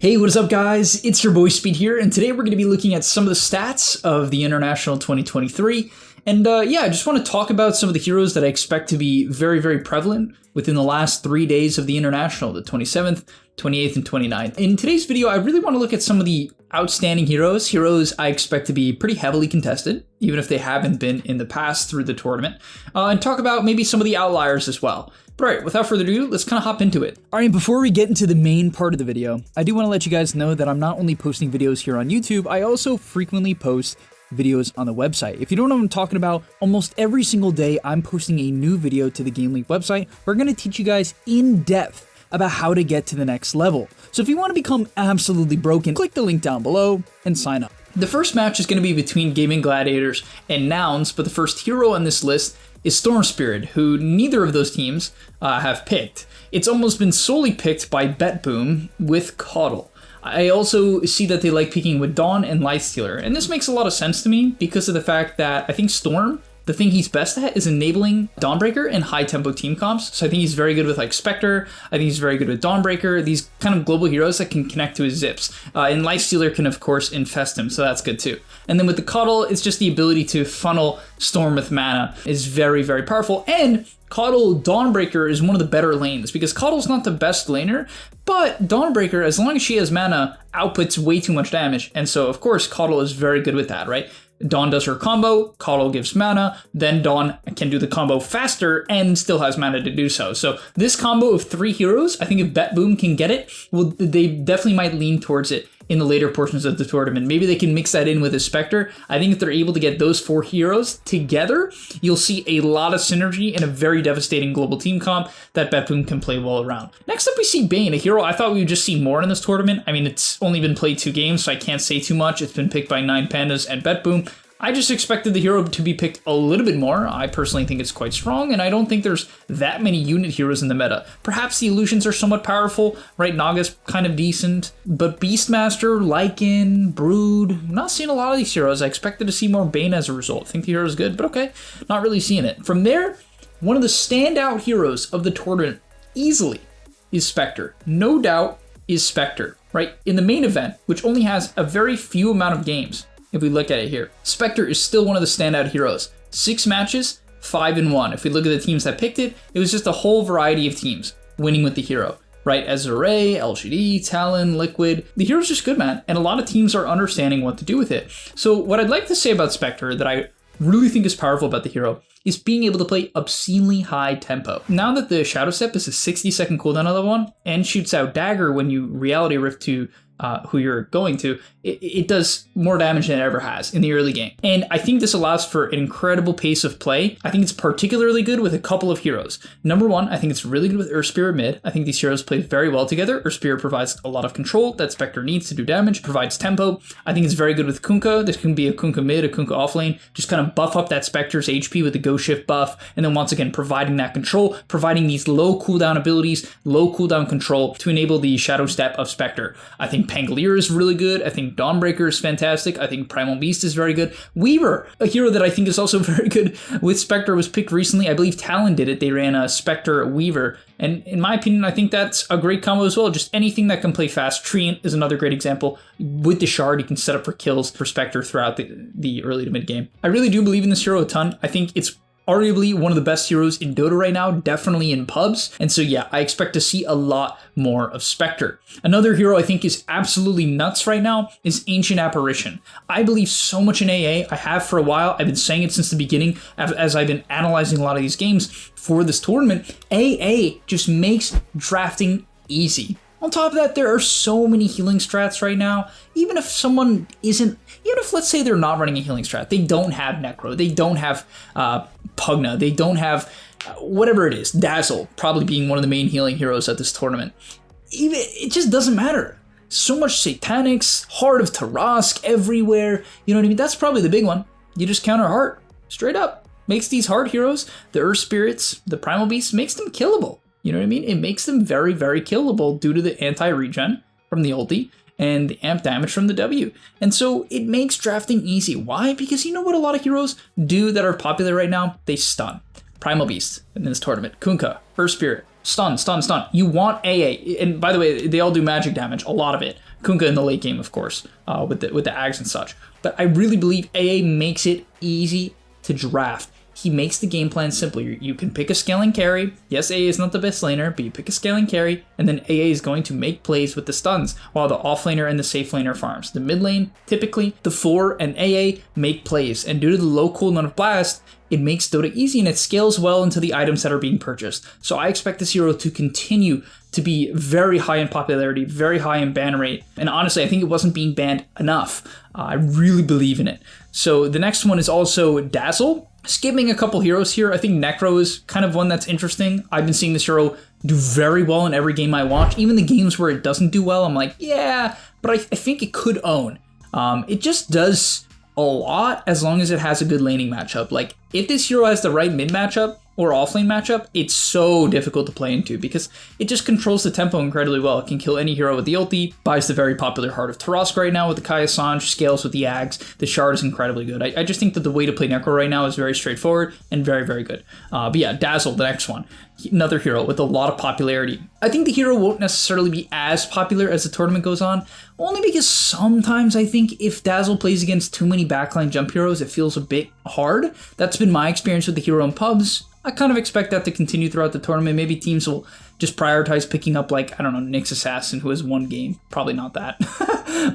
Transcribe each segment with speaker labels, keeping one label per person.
Speaker 1: Hey, what is up guys? It's your boy Speed here, and today we're going to be looking at some of the stats of the International 2023. And yeah, I just want to talk about some of the heroes that I expect to be very prevalent within the last 3 days of the International, the 27th, 28th, and 29th. In today's video, I really want to look at some of the outstanding heroes I expect to be pretty heavily contested, even if they haven't been in the past through the tournament, and talk about maybe some of the outliers as well. But alright, without further ado, let's kind of hop into it. Alright, before we get into the main part of the video, I do want to let you guys know that I'm not only posting videos here on YouTube, I also frequently post videos on the website. If you don't know what I'm talking about, almost every single day I'm posting a new video to the Game League website. We're going to teach you guys in depth about how to get to the next level. So if you want to become absolutely broken, click the link down below and sign up. The first match is going to be between Gaming Gladiators and Nouns, but the first hero on this list is Storm Spirit, who neither of those teams have picked. It's almost been solely picked by BetBoom with Coddle. I also see that they like picking with Dawn and Lightstealer, and this makes a lot of sense to me because of the fact that I think Storm, the thing he's best at is enabling Dawnbreaker and high tempo team comps. So I think he's very good with like Spectre. I think he's very good with Dawnbreaker, these kind of global heroes that can connect to his zips. And Lightstealer can of course infest him, so that's good too. And then with the Coddle, it's just the ability to funnel Storm with mana is very powerful. And Coddle Dawnbreaker is one of the better lanes because Coddle's not the best laner, but Dawnbreaker, as long as she has mana, outputs way too much damage. And so of course Coddle is very good with that, right? Dawn does her combo, Coddle gives mana, then Dawn can do the combo faster and still has mana to do so. So this combo of 3 heroes, I think if BetBoom can get it, well, they definitely might lean towards it in the later portions of the tournament. Maybe they can mix that in with a Spectre. I think if they're able to get those 4 heroes together, you'll see a lot of synergy and a very devastating global team comp that BetBoom can play well around. Next up, we see Bane, a hero I thought we would just see more in this tournament. I mean, it's only been played 2 games, so I can't say too much. It's been picked by 9 Pandas and BetBoom. I just expected the hero to be picked a little bit more. I personally think it's quite strong, and I don't think there's that many unit heroes in the meta. Perhaps the illusions are somewhat powerful, right? Naga's kind of decent, but Beastmaster, Lycan, Brood, I'm not seeing a lot of these heroes. I expected to see more Bane as a result. I think the hero is good, but okay, not really seeing it. From there, one of the standout heroes of the tournament easily is Spectre. No doubt is Spectre, right? In the main event, which only has a very few amount of games, if we look at it here, Spectre is still one of the standout heroes. 6 matches, 5-1. If we look at the teams that picked it, it was just a whole variety of teams winning with the hero, right? Azure, LGD, Talon, Liquid. The hero's just good, man, and a lot of teams are understanding what to do with it. So what I'd like to say about Spectre that I really think is powerful about the hero is being able to play obscenely high tempo. Now that the Shadow Step is a 60-second cooldown on level 1 and shoots out Dagger when you Reality Rift to who you're going to, it does more damage than it ever has in the early game. And I think this allows for an incredible pace of play. I think it's particularly good with a couple of heroes. Number 1, I think it's really good with Earth Spirit mid. I think these heroes play very well together. Earth Spirit provides a lot of control that Spectre needs to do damage, provides tempo. I think it's very good with Kunkka. This can be a Kunkka mid, a Kunkka offlane. Just kind of buff up that Spectre's HP with the Go Shift buff. And then once again, providing that control, providing these low cooldown abilities, low cooldown control to enable the Shadow Step of Spectre. I think Pangolier is really good. I think Dawnbreaker is fantastic. I think Primal Beast is very good. Weaver, a hero that I think is also very good with Spectre, was picked recently. I believe Talon did it. They ran a Spectre Weaver. And in my opinion, I think that's a great combo as well. Just anything that can play fast. Treant is another great example. With the Shard, you can set up for kills for Spectre throughout the early to mid game. I really do believe in this hero a ton. I think it's arguably one of the best heroes in Dota right now, definitely in pubs. And so yeah, I expect to see a lot more of Spectre. Another hero I think is absolutely nuts right now is Ancient Apparition. I believe so much in AA. I have for a while. I've been saying it since the beginning as I've been analyzing a lot of these games for this tournament. AA just makes drafting easy. On top of that, there are so many healing strats right now. Even if someone isn't, even if let's say they're not running a healing strat, they don't have Necro, they don't have Pugna, they don't have whatever it is, Dazzle, probably being one of the main healing heroes at this tournament. Even it just doesn't matter. So much Satanics, Heart of Tarask everywhere. You know what I mean? That's probably the big one. You just counter Heart, straight up. Makes these hard heroes, the Earth Spirits, the Primal Beasts, makes them killable. You know what I mean? It makes them very killable due to the anti-regen from the ulti and the amp damage from the W. And so it makes drafting easy. Why? Because you know what a lot of heroes do that are popular right now? They stun. Primal Beast in this tournament. Kunkka, Earth Spirit, stun. You want AA. And by the way, they all do magic damage, a lot of it. Kunkka in the late game, of course, with the Ags and such. But I really believe AA makes it easy to draft. He makes the game plan simpler. You can pick a scaling carry. Yes, AA is not the best laner, but you pick a scaling carry, and then AA is going to make plays with the stuns, while the offlaner and the safe laner farms. The mid lane, typically, the 4 and AA make plays, and due to the low cooldown of Blast, it makes Dota easy and it scales well into the items that are being purchased. So I expect this hero to continue to be very high in popularity, very high in ban rate, and honestly, I think it wasn't being banned enough. I really believe in it. So the next one is also Dazzle. Skipping a couple heroes here, I think Necro is kind of one that's interesting. I've been seeing this hero do very well in every game I watch. Even the games where it doesn't do well, I'm like, yeah, but I think it could own. It just does a lot as long as it has a good laning matchup. Like, if this hero has the right mid matchup or offlane matchup, it's so difficult to play into because it just controls the tempo incredibly well. It can kill any hero with the ulti, buys the very popular Heart of Tarask right now with the Kaya Sanj, scales with the Ags. The Shard is incredibly good. I just think that the way to play Necro right now is very straightforward and very, very good. But yeah, Dazzle, the next one. Another hero with a lot of popularity. I think the hero won't necessarily be as popular as the tournament goes on, only because sometimes I think if Dazzle plays against too many backline jump heroes, it feels a bit hard. That's been my experience with the hero in pubs. I kind of expect that to continue throughout the tournament. Maybe teams will just prioritize picking up, like, I don't know, Nyx Assassin, who has one game. Probably not that.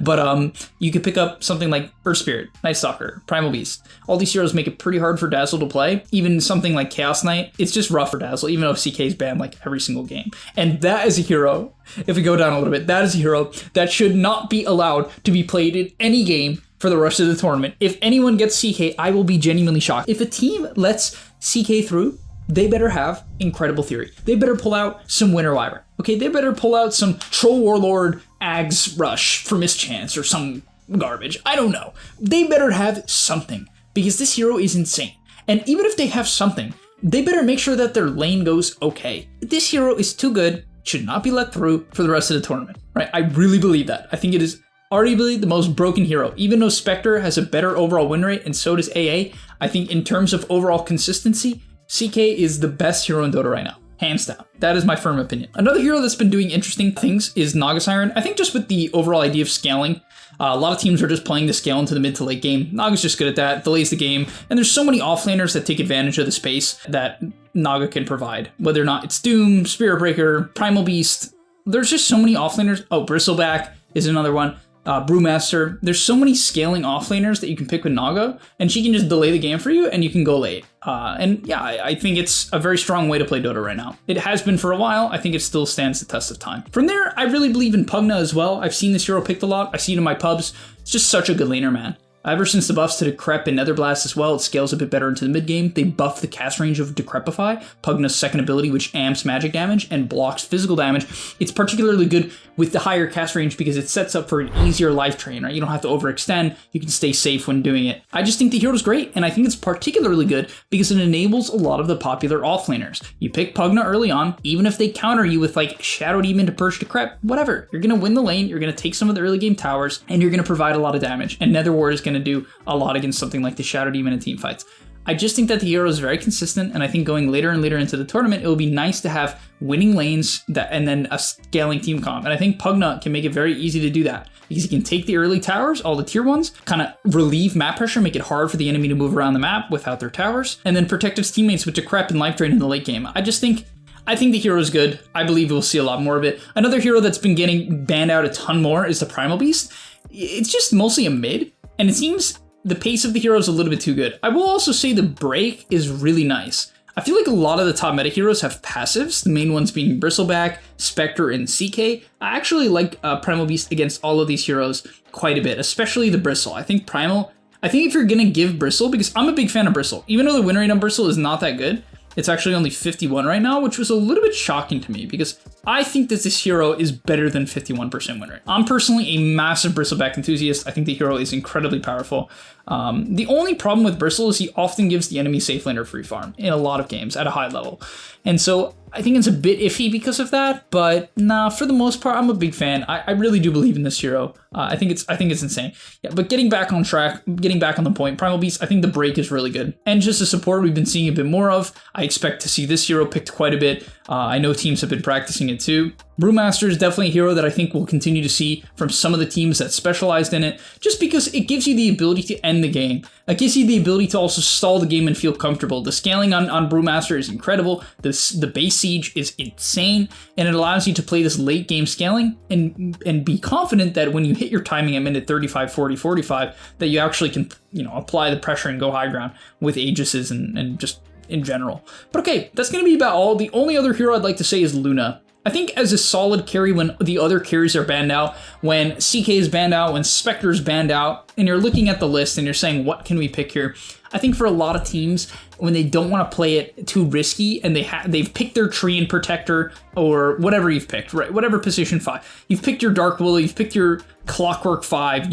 Speaker 1: But you could pick up something like Earth Spirit, Night Stalker, Primal Beast. All these heroes make it pretty hard for Dazzle to play. Even something like Chaos Knight, it's just rough for Dazzle, even though CK is banned like every single game. And that is a hero, if we go down a little bit, that is a hero that should not be allowed to be played in any game for the rest of the tournament. If anyone gets CK, I will be genuinely shocked. If a team lets CK through, they better have incredible theory. They better pull out some Winter Wyvern. Okay, they better pull out some Troll Warlord Ags Rush for Mischance or some garbage. I don't know. They better have something because this hero is insane. And even if they have something, they better make sure that their lane goes okay. This hero is too good, should not be let through for the rest of the tournament, right? I really believe that. I think it is arguably the most broken hero. Even though Spectre has a better overall win rate and so does AA, I think in terms of overall consistency, CK is the best hero in Dota right now. Hands down. That is my firm opinion. Another hero that's been doing interesting things is Naga Siren. I think just with the overall idea of scaling, a lot of teams are just playing the scale into the mid to late game. Naga's just good at that, delays the game, and there's so many offlaners that take advantage of the space that Naga can provide. Whether or not it's Doom, Spirit Breaker, Primal Beast, there's just so many offlaners. Oh, Bristleback is another one. Brewmaster. There's so many scaling offlaners that you can pick with Naga, and she can just delay the game for you, and you can go late. And yeah, I think it's a very strong way to play Dota right now. It has been for a while. I think it still stands the test of time. From there, I really believe in Pugna as well. I've seen this hero picked a lot. I see it in my pubs. It's just such a good laner, man. Ever since the buffs to Decrep and Netherblast as well, it scales a bit better into the mid game. They buffed the cast range of Decrepify, Pugna's second ability, which amps magic damage and blocks physical damage. It's particularly good with the higher cast range because it sets up for an easier life train, right? You don't have to overextend. You can stay safe when doing it. I just think the hero's great, and I think it's particularly good because it enables a lot of the popular offlaners. You pick Pugna early on, even if they counter you with like Shadow Demon to Purge Decrep, whatever. You're going to win the lane, you're going to take some of the early game towers, and you're going to provide a lot of damage. And Nether Ward is going to do a lot against something like the Shadow Demon in team fights. I just think that the hero is very consistent, and I think going later and later into the tournament, it will be nice to have winning lanes and then a scaling team comp. And I think Pugna can make it very easy to do that because he can take the early towers, all the tier ones, kind of relieve map pressure, make it hard for the enemy to move around the map without their towers, and then protect his teammates with Decrep and Life Drain in the late game. I think the hero is good. I believe we'll see a lot more of it. Another hero that's been getting banned out a ton more is the Primal Beast. It's just mostly a mid, and it seems the pace of the hero is a little bit too good. I will also say the break is really nice. I feel like a lot of the top meta heroes have passives, the main ones being Bristleback, Spectre, and CK. I actually like Primal Beast against all of these heroes quite a bit, especially the Bristle. I think if you're going to give Bristle, because I'm a big fan of Bristle, even though the win rate on Bristle is not that good, it's actually only 51 right now, which was a little bit shocking to me because I think that this hero is better than 51% win rate. I'm personally a massive Bristleback enthusiast. I think the hero is incredibly powerful. The only problem with Bristle is he often gives the enemy safe laner free farm in a lot of games at a high level. And so I think it's a bit iffy because of that, but nah, for the most part, I'm a big fan. I really do believe in this hero. I think it's insane. Yeah, but getting back on track, getting back on the point, Primal Beast, I think the break is really good. And just a support we've been seeing a bit more of. I expect to see this hero picked quite a bit. I know teams have been practicing it too. Brewmaster is definitely a hero that I think we'll continue to see from some of the teams that specialized in it, just because it gives you the ability to end the game. It gives you the ability to also stall the game and feel comfortable. The scaling on Brewmaster is incredible. The base siege is insane, and it allows you to play this late game scaling and be confident that when you hit your timing at minute 35, 40, 45, that you actually can, apply the pressure and go high ground with Aegises and just in general. But okay, that's going to be about all. The only other hero I'd like to say is Luna. I think as a solid carry when the other carries are banned out, when CK is banned out, when Spectre is banned out, and you're looking at the list and you're saying, what can we pick here? I think for a lot of teams, when they don't want to play it too risky and they've picked their tree and protector or whatever you've picked, right? Whatever position 5. You've picked your Dark Willow, you've picked your Clockwork 5,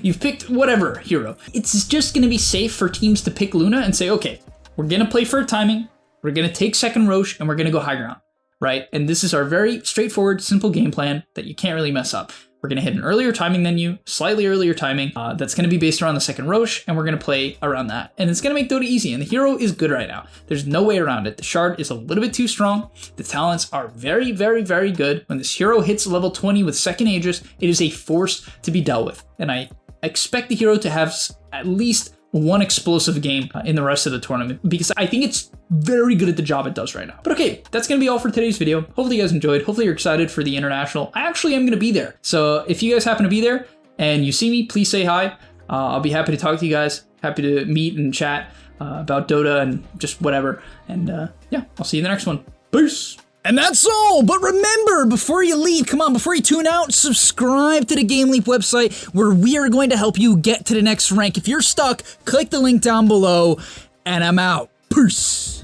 Speaker 1: you've picked whatever hero. It's just going to be safe for teams to pick Luna and say, okay, we're going to play for a timing, we're going to take second Roche, and we're going to go high ground. Right? And this is our very straightforward, simple game plan that you can't really mess up. We're going to hit an earlier timing than you, slightly earlier timing. That's going to be based around the second Roche, and we're going to play around that. And it's going to make Dota easy, and the hero is good right now. There's no way around it. The Shard is a little bit too strong. The talents are very, very, very good. When this hero hits level 20 with second Aegis, it is a force to be dealt with. And I expect the hero to have at least one explosive game in the rest of the tournament, because I think it's very good at the job it does right now. But okay, that's going to be all for today's video. Hopefully you guys enjoyed. Hopefully you're excited for the International. I actually am going to be there. So if you guys happen to be there and you see me, please say hi. I'll be happy to talk to you guys. Happy to meet and chat about Dota and just whatever. And yeah, I'll see you in the next one. Peace.
Speaker 2: And that's all, but remember, before you leave, before you tune out, subscribe to the Game Leap website where we are going to help you get to the next rank. If you're stuck, click the link down below, and I'm out. Peace.